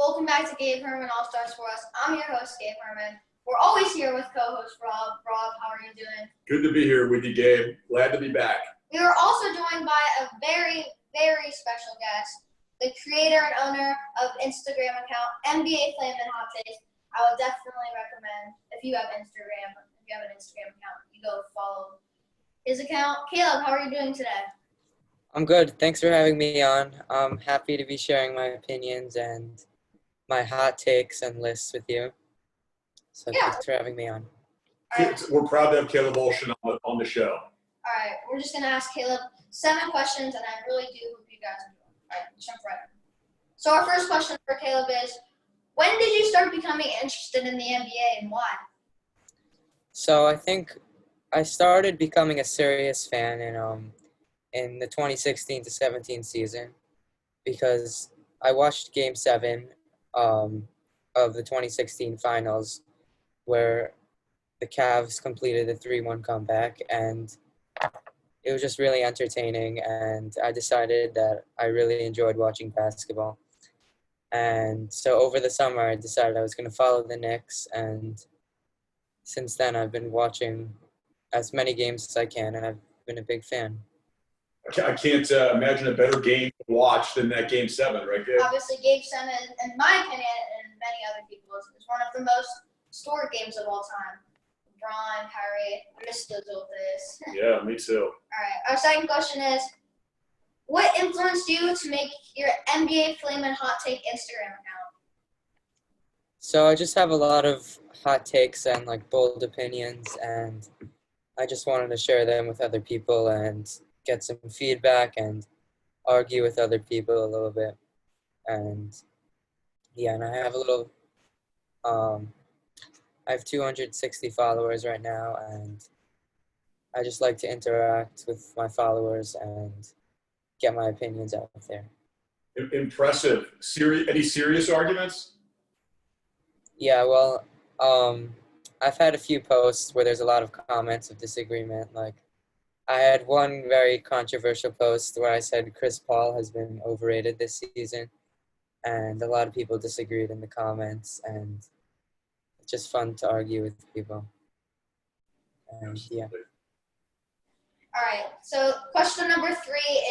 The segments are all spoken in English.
Welcome back to Gabe Herman All-Star Sports. I'm your host, Gabe Herman. We're always here with co-host Rob. Rob, how are you doing? Good to be here with you, Gabe. Glad to be back. We are also joined by a very, very special guest, the creator and owner of Instagram account, NBA Hot Takes. I would definitely recommend, if you have an Instagram account, you go follow his account. Caleb, how are you doing today? I'm good. Thanks for having me on. I'm happy to be sharing my opinions and my hot takes and lists with you. So thanks for having me on. Right. We're proud to have Caleb Olshin on the show. All right, we're just going to ask Caleb 7 questions, and I really do hope you guys enjoy. All right, jump right in. So our first question for Caleb is, when did you start becoming interested in the NBA and why? So I think I started becoming a serious fan in the 2016-17 season because I watched Game 7 of the 2016 finals where the Cavs completed a 3-1 comeback, and it was just really entertaining, and I decided that I really enjoyed watching basketball. And so over the summer, I decided I was going to follow the Knicks, and since then I've been watching as many games as I can, and I've been a big fan. I can't imagine a better game to watch than that Game 7, right, Gabe? Obviously, Game 7, in my opinion, and many other people's, is one of the most historic games of all time. LeBron, Kyrie, I miss those old days. Yeah, me too. All right, our second question is, what influenced you to make your NBA Hot Take Instagram account? So I just have a lot of hot takes and bold opinions, and I just wanted to share them with other people and get some feedback and argue with other people a little bit. And yeah, and I have I have 260 followers right now, and I just like to interact with my followers and get my opinions out there. Impressive. Any serious arguments? Yeah, well, I've had a few posts where there's a lot of comments of disagreement. I had one very controversial post where I said Chris Paul has been overrated this season, and a lot of people disagreed in the comments, and it's just fun to argue with people. And yeah. All right, so question number 3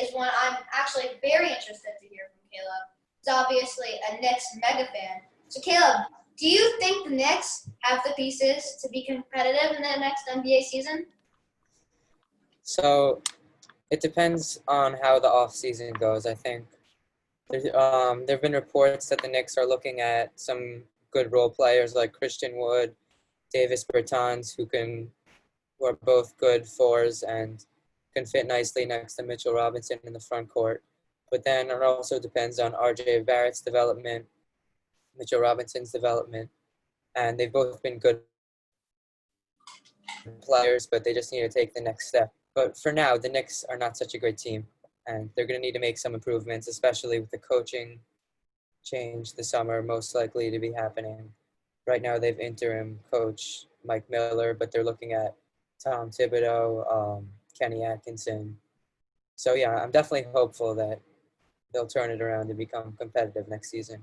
is one I'm actually very interested to hear from Caleb. He's obviously a Knicks mega fan. So Caleb, do you think the Knicks have the pieces to be competitive in the next NBA season? So it depends on how the offseason goes. I think there have been reports that the Knicks are looking at some good role players like Christian Wood, Davis Bertans, who are both good fours and can fit nicely next to Mitchell Robinson in the front court. But then it also depends on RJ Barrett's development, Mitchell Robinson's development, and they've both been good players, but they just need to take the next step. But for now, the Knicks are not such a great team, and they're going to need to make some improvements, especially with the coaching change this summer most likely to be happening. Right now, they've interim coach Mike Miller, but they're looking at Tom Thibodeau, Kenny Atkinson. So yeah, I'm definitely hopeful that they'll turn it around and become competitive next season.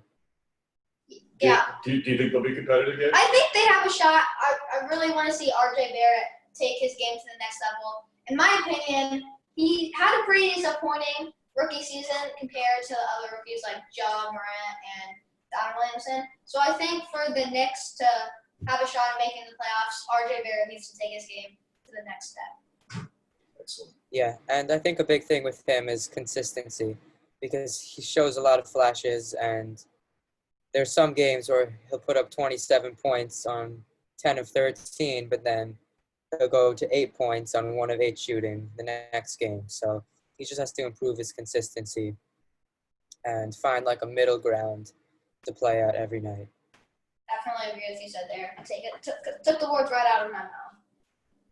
Yeah. Do you think they'll be competitive yet? I think they have a shot. I really want to see RJ Barrett take his game to the next level. In my opinion, he had a pretty disappointing rookie season compared to other rookies like Ja Morant and Don Williamson. So I think for the Knicks to have a shot at making the playoffs, RJ Barrett needs to take his game to the next step. Excellent. Yeah, and I think a big thing with him is consistency, because he shows a lot of flashes, and there's some games where he'll put up 27 points on 10 of 13, but then he'll go to 8 points on 1 of 8 shooting the next game. So he just has to improve his consistency and find a middle ground to play at every night. Definitely agree with you said there. Took the words right out of my mouth.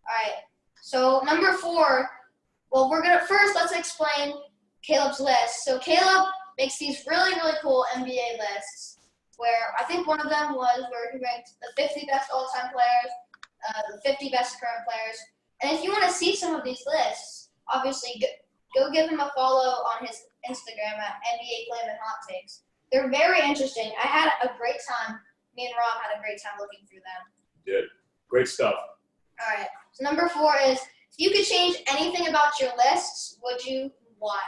All right. So number 4. Well, let's explain Caleb's list. So Caleb makes these really, really cool NBA lists where I think one of them was where he ranked the 50 best all-time players, the 50 best current players. And if you want to see some of these lists, obviously go give him a follow on his Instagram at NBA Hot Takes. They're very interesting. I had a great time. Me and Rob had a great time looking through them. Did. Great stuff. All right. So number 4 is, if you could change anything about your lists, would you? Why?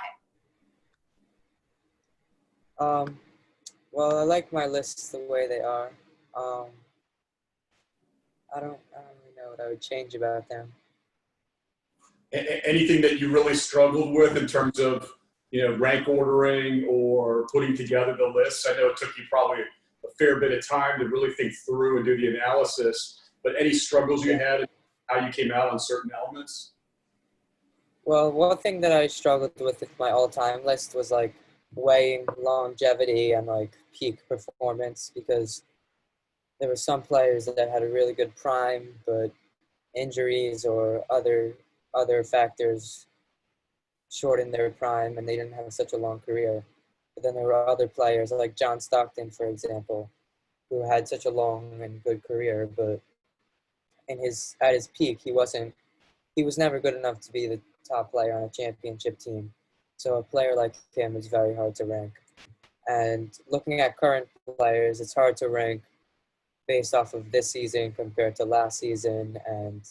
Well, I like my lists the way they are. I don't really know what I would change about them. Anything that you really struggled with in terms of, rank ordering or putting together the lists? I know it took you probably a fair bit of time to really think through and do the analysis, but any struggles you had and how you came out on certain elements? Well, one thing that I struggled with my all-time list was like weighing longevity and like peak performance, because there were some players that had a really good prime, but injuries or other factors shortened their prime and they didn't have such a long career. But then there were other players like John Stockton, for example, who had such a long and good career, but at his peak, he was never good enough to be the top player on a championship team. So a player like him is very hard to rank. And looking at current players, it's hard to rank based off of this season compared to last season, and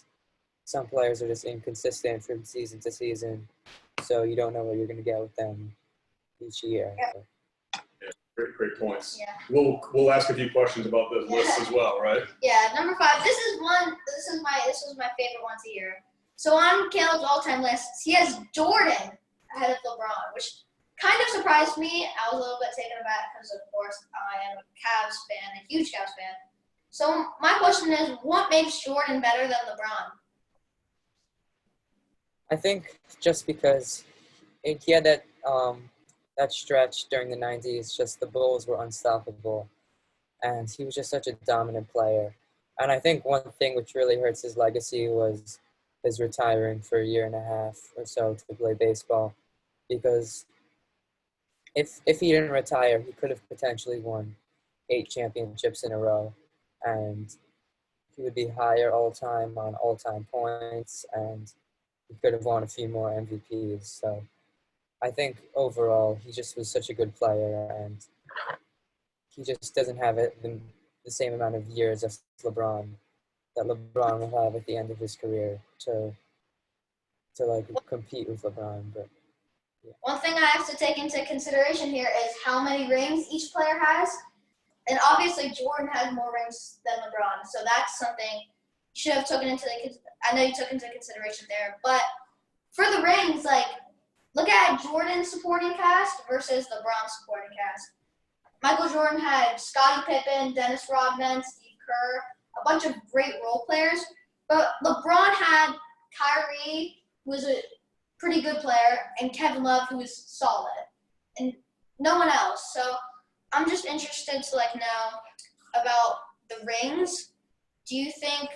some players are just inconsistent from season to season, so you don't know what you're going to get with them each year. Yep. Yeah, great points. Yeah. We'll ask a few questions about those lists as well, right? Yeah, number 5. This was my favorite one to hear. So on Caleb's all-time lists, he has Jordan ahead of LeBron, which kind of surprised me. I was a little bit taken aback because, of course, I am a Cavs fan, a huge Cavs fan. So my question is, what makes Jordan better than LeBron? I think just because he had that stretch during the 90s, just the Bulls were unstoppable, and he was just such a dominant player. And I think one thing which really hurts his legacy was his retiring for a year and a half or so to play baseball, because if he didn't retire, he could have potentially won 8 championships in a row, and he would be higher all-time on all-time points, and he could have won a few more MVPs. So I think overall he just was such a good player, and he just doesn't have the same amount of years as LeBron that LeBron will have at the end of his career to like compete with LeBron. But yeah. One thing I have to take into consideration here is how many rings each player has. And obviously Jordan has more rings than LeBron, so that's something you should have taken into I know you took into consideration there. But for the rings, like, look at Jordan's supporting cast versus LeBron's supporting cast. Michael Jordan had Scottie Pippen, Dennis Rodman, Steve Kerr, a bunch of great role players. But LeBron had Kyrie, who was a pretty good player, and Kevin Love, who was solid, and no one else. So I'm just interested to know about the rings. Do you think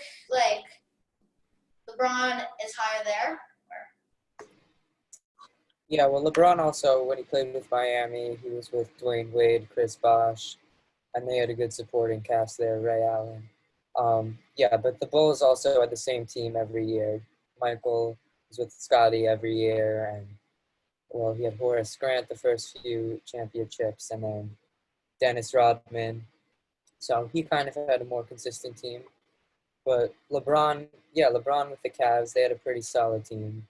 LeBron is higher there? Yeah, well, LeBron also, when he played with Miami, he was with Dwayne Wade, Chris Bosh, and they had a good supporting cast there, Ray Allen. Yeah, but the Bulls also had the same team every year. Michael was with Scottie every year, and, well, he had Horace Grant the first few championships, and then Dennis Rodman. So he kind of had a more consistent team. But LeBron with the Cavs, they had a pretty solid team,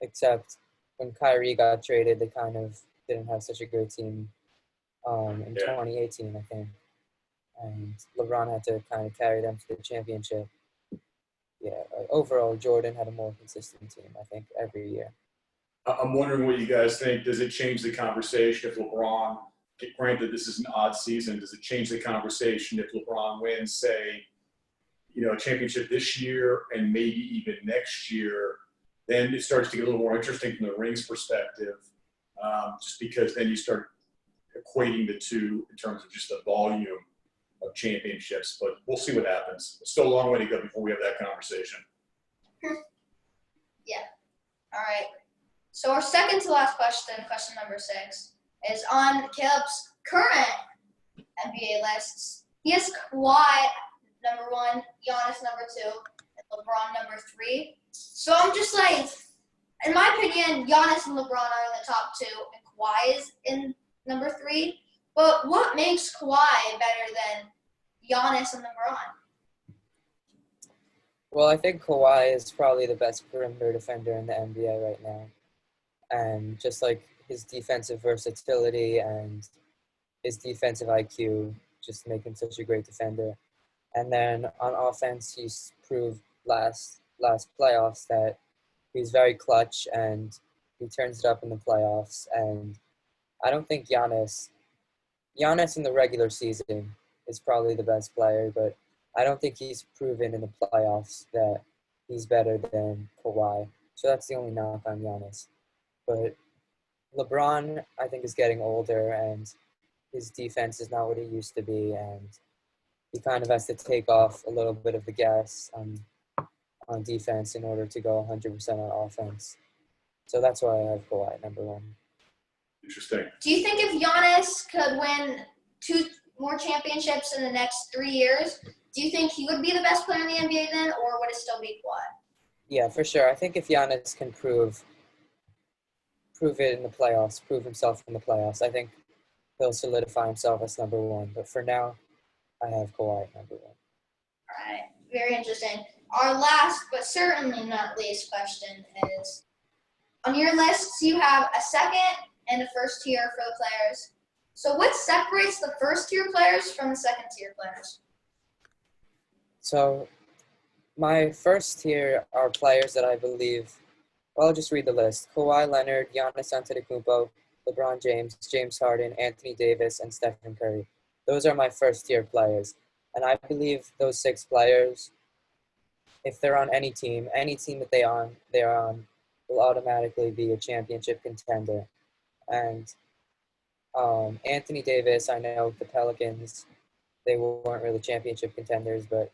except when Kyrie got traded, they kind of didn't have such a good team in 2018, I think. And LeBron had to kind of carry them to the championship. Yeah, overall, Jordan had a more consistent team, I think, every year. I'm wondering what you guys think. Does it change the conversation if LeBron, granted this is an odd season, does it change the conversation if LeBron wins, say, a championship this year and maybe even next year? Then it starts to get a little more interesting from the rings perspective, just because then you start equating the two in terms of just the volume of championships. But we'll see what happens. It's still a long way to go before we have that conversation. Yeah. All right. So our second to last question number 6, is on Caleb's current NBA lists. He has Kawhi number 1, Giannis number 2, and LeBron number 3. So I'm just in my opinion, Giannis and LeBron are in the top 2, and Kawhi is in number 3. But what makes Kawhi better than Giannis and LeBron? Well, I think Kawhi is probably the best perimeter defender in the NBA right now. And just like his defensive versatility and his defensive IQ just make him such a great defender. And then on offense, he's proved last playoffs that he's very clutch and he turns it up in the playoffs. And I don't think Giannis in the regular season is probably the best player, but I don't think he's proven in the playoffs that he's better than Kawhi. So that's the only knock on Giannis. But LeBron, I think, is getting older, and his defense is not what it used to be, and he kind of has to take off a little bit of the gas on defense in order to go 100% on offense. So that's why I have Kawhi number one. Interesting. Do you think if Giannis could win 2 more championships in the next 3 years, do you think he would be the best player in the NBA then, or would it still be Kawhi? Yeah, for sure. I think if Giannis can prove it in the playoffs, prove himself in the playoffs, I think he'll solidify himself as number one. But for now, I have Kawhi number one. All right, very interesting. Our last, but certainly not least question is, on your lists, you have a second and a first tier for the players. So what separates the first tier players from the second tier players? So my first tier are players that I believe, well, I'll just read the list. Kawhi Leonard, Giannis Antetokounmpo, LeBron James, James Harden, Anthony Davis, and Stephen Curry. Those are my first tier players. And I believe those 6 players, if they're on any team that they're on will automatically be a championship contender. And Anthony Davis, I know the Pelicans, they weren't really championship contenders, but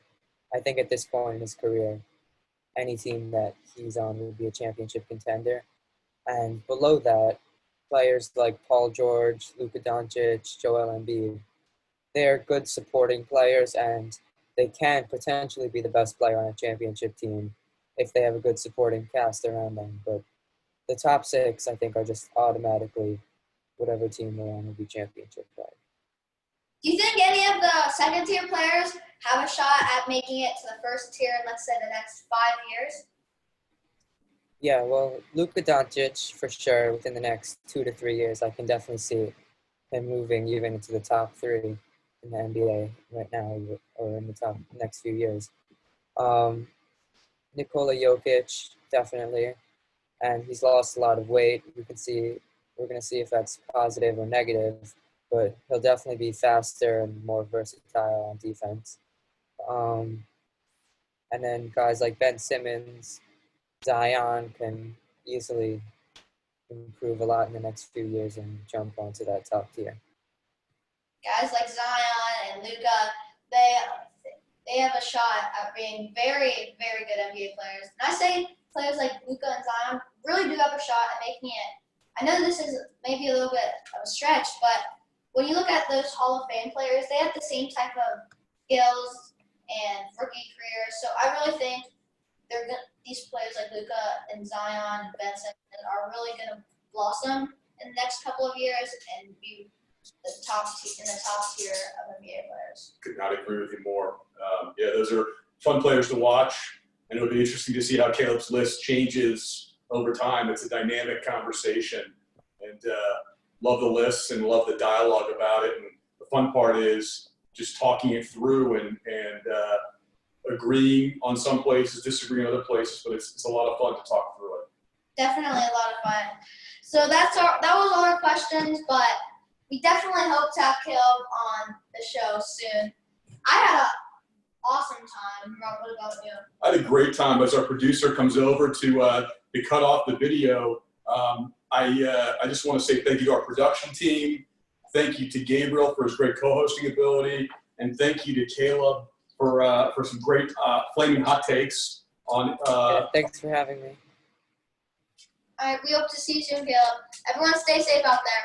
I think at this point in his career, any team that he's on will be a championship contender. And below that, players like Paul George, Luka Doncic, Joel Embiid, they're good supporting players, and they can potentially be the best player on a championship team if they have a good supporting cast around them. But the top 6, I think, are just automatically whatever team they're on will be championship players. Do you think any of the second tier players have a shot at making it to the first tier in, let's say, the next 5 years? Yeah, well, Luka Doncic, for sure, within the next 2 to 3 years, I can definitely see him moving even into the top 3 in the NBA right now, or in the top next few years. Nikola Jokic, definitely, and he's lost a lot of weight. We're going to see if that's positive or negative, but he'll definitely be faster and more versatile on defense. And then guys like Ben Simmons, Zion can easily improve a lot in the next few years and jump onto that top tier. Guys like Zion and Luka, they have a shot at being very, very good NBA players. And I say players like Luka and Zion really do have a shot at making it. I know this is maybe a little bit of a stretch, but when you look at those Hall of Fame players, they have the same type of skills and rookie careers. So I really think these players like Luka and Zion and Ben Simmons are really going to blossom in the next couple of years and be in the top tier of NBA players. Could not agree with you more. Yeah, those are fun players to watch, and it'll be interesting to see how Caleb's list changes over time. It's a dynamic conversation, and love the lists and love the dialogue about it. And the fun part is just talking it through and agreeing on some places, disagreeing on other places, but it's a lot of fun to talk through it. Definitely a lot of fun. So that was all our questions, but we definitely hope to have Caleb on the show soon. I had an awesome time. Rob, what about you? I had a great time. As our producer comes over to cut off the video, I just want to say thank you to our production team. Thank you to Gabriel for his great co-hosting ability, and thank you to Caleb for some great flaming hot takes on. Yeah, thanks for having me. All right, we hope to see you soon, Caleb. Everyone stay safe out there.